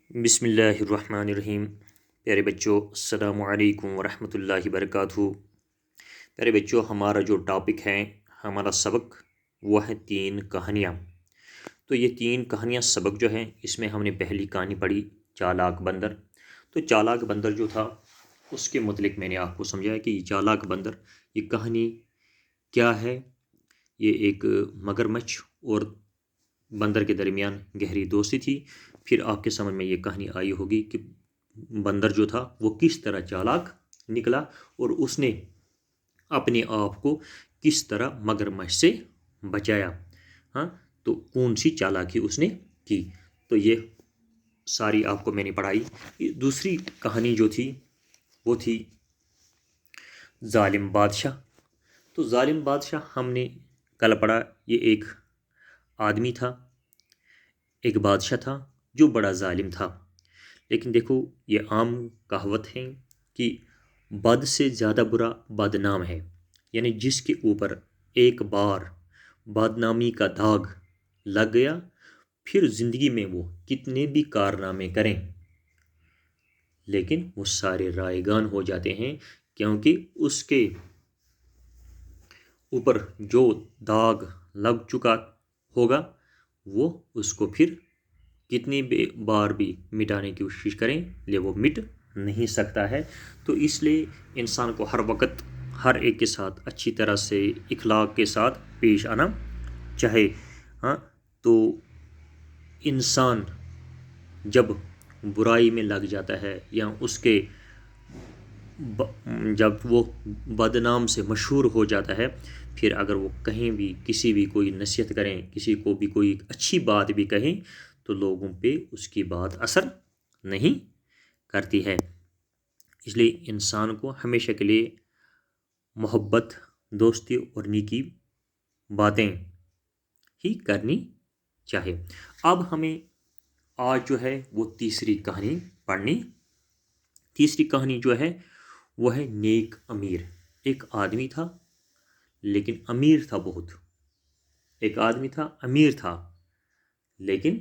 بسم اللہ الرحمن الرحیم۔ پیارے بچوں، السلام علیکم ورحمۃ اللہ وبرکاتہ۔ پیارے بچوں، ہمارا جو ٹاپک ہے، ہمارا سبق، وہ ہے 3 کہانیاں۔ تو یہ 3 کہانیاں سبق جو ہیں، اس میں ہم نے پہلی کہانی پڑھی چالاک بندر۔ تو چالاک بندر جو تھا، اس کے متعلق میں نے آپ کو سمجھایا کہ یہ چالاک بندر، یہ کہانی کیا ہے۔ یہ ایک مگرمچھ اور بندر کے درمیان گہری دوستی تھی۔ پھر آپ کے سمجھ میں یہ کہانی آئی ہوگی کہ بندر جو تھا وہ کس طرح چالاک نکلا اور اس نے اپنے آپ کو کس طرح مگرمچھ سے بچایا۔ ہاں، تو کون سی چالاکی اس نے کی، تو یہ ساری آپ کو میں نے پڑھائی۔ دوسری کہانی جو تھی وہ تھی ظالم بادشاہ۔ تو ظالم بادشاہ ہم نے کل پڑھا، یہ ایک آدمی تھا، ایک بادشاہ تھا جو بڑا ظالم تھا۔ لیکن دیکھو، یہ عام کہاوت ہے کہ بد سے زیادہ برا بدنام ہے، یعنی جس کے اوپر ایک بار بدنامی کا داغ لگ گیا، پھر زندگی میں وہ کتنے بھی کارنامے کریں لیکن وہ سارے رائگان ہو جاتے ہیں، کیونکہ اس کے اوپر جو داغ لگ چکا ہوگا وہ اس کو پھر کتنی بار بھی مٹانے کی کوشش کریں لیکن وہ مٹ نہیں سکتا ہے۔ تو اس لیے انسان کو ہر وقت ہر ایک کے ساتھ اچھی طرح سے اخلاق کے ساتھ پیش آنا چاہے۔ ہاں، تو انسان جب برائی میں لگ جاتا ہے یا اس کے جب وہ بدنام سے مشہور ہو جاتا ہے، پھر اگر وہ کہیں بھی کسی بھی کوئی نصیحت کریں، کسی کو بھی کوئی اچھی بات بھی کہیں، تو لوگوں پہ اس کی بات اثر نہیں کرتی ہے۔ اس لیے انسان کو ہمیشہ کے لیے محبت، دوستی اور نیکی باتیں ہی کرنی چاہے۔ اب ہمیں آج جو ہے وہ تیسری کہانی پڑھنی۔ تیسری کہانی جو ہے وہ ہے نیک امیر۔ ایک آدمی تھا لیکن امیر تھا بہت۔ ایک آدمی تھا، امیر تھا لیکن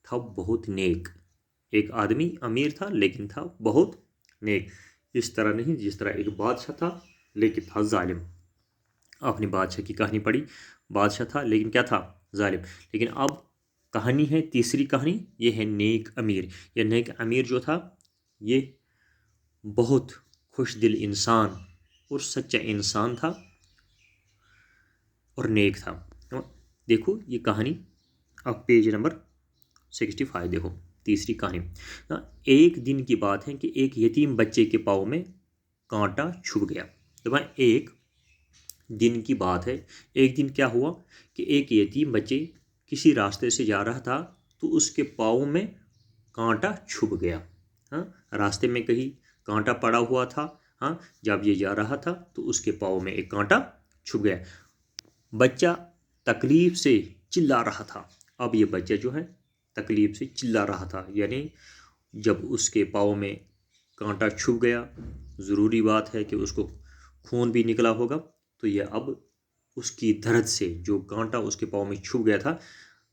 تھا بہت نیک۔ ایک آدمی امیر تھا لیکن تھا بہت نیک۔ اس طرح نہیں جس طرح ایک بادشاہ تھا لیکن تھا ظالم۔ آپ نے بادشاہ کی کہانی پڑھی، بادشاہ تھا لیکن کیا تھا؟ ظالم۔ لیکن اب کہانی ہے تیسری کہانی، یہ ہے نیک امیر۔ یہ نیک امیر جو تھا، یہ بہت خوش دل انسان اور سچا انسان تھا اور نیک تھا۔ دیکھو یہ کہانی، اب پیج نمبر 65 دیکھو، تیسری کہانی۔ ایک دن کی بات ہے کہ ایک یتیم بچے کے پاؤں میں کانٹا چھپ گیا۔ ایک دن کی بات ہے، ایک دن کیا ہوا کہ ایک یتیم بچے کسی راستے سے جا رہا تھا تو اس کے پاؤں میں کانٹا چھپ گیا۔ ہاں، راستے میں کہیں کانٹا پڑا ہوا تھا۔ ہاں، جب یہ جا رہا تھا تو اس کے پاؤں میں ایک کانٹا چھپ گیا۔ بچہ تکلیف سے چلا رہا تھا۔ اب یہ بچہ جو ہے تکلیف سے چلا رہا تھا، یعنی جب اس کے پاؤں میں کانٹا چھپ گیا، ضروری بات ہے کہ اس کو خون بھی نکلا ہوگا، تو یہ اب اس کی درد سے، جو کانٹا اس کے پاؤں میں چھپ گیا تھا،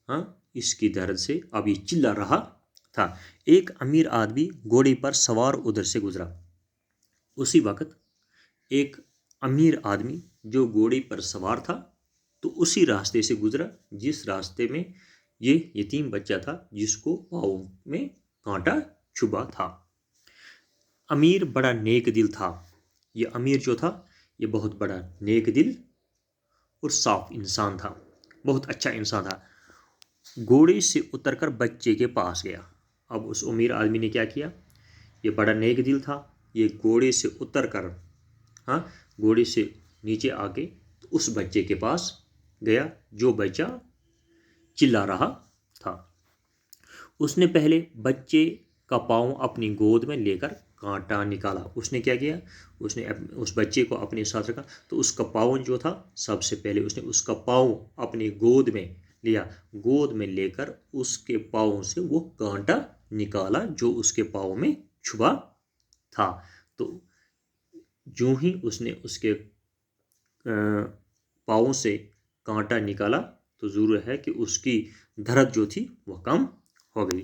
ہاں، اس کی درد سے اب یہ چلا رہا تھا۔ ایک امیر آدمی گھوڑے پر سوار ادھر سے گزرا۔ اسی وقت ایک امیر آدمی جو گھوڑے پر سوار تھا تو اسی راستے سے گزرا جس راستے میں یہ یتیم بچہ تھا جس کو پاؤں میں کانٹا چھپا تھا۔ امیر بڑا نیک دل تھا۔ یہ امیر جو تھا یہ بہت بڑا نیک دل اور صاف انسان تھا، بہت اچھا انسان تھا۔ گھوڑے سے اتر کر بچے کے پاس گیا۔ اب اس امیر آدمی نے کیا کیا؟ یہ بڑا نیک دل تھا، یہ گھوڑے سے اتر کر، ہاں، گھوڑے سے نیچے آ کے اس بچے کے پاس گیا جو بچہ چلا رہا تھا۔ اس نے پہلے بچے کا پاؤں اپنی گود میں لے کر کانٹا نکالا۔ اس نے کیا کیا؟ اس نے اس بچے کو اپنے ساتھ رکھا تو اس کا پاؤں جو تھا، سب سے پہلے اس نے اس کا پاؤں اپنی گود میں لیا۔ گود میں لے کر اس کے پاؤں سے وہ کانٹا نکالا جو اس کے پاؤں میں چھپا تھا۔ تو جو ہی اس نے اس کے پاؤں سے کانٹا نکالا تو ضرور ہے کہ اس کی درد جو تھی وہ کم ہو گئی۔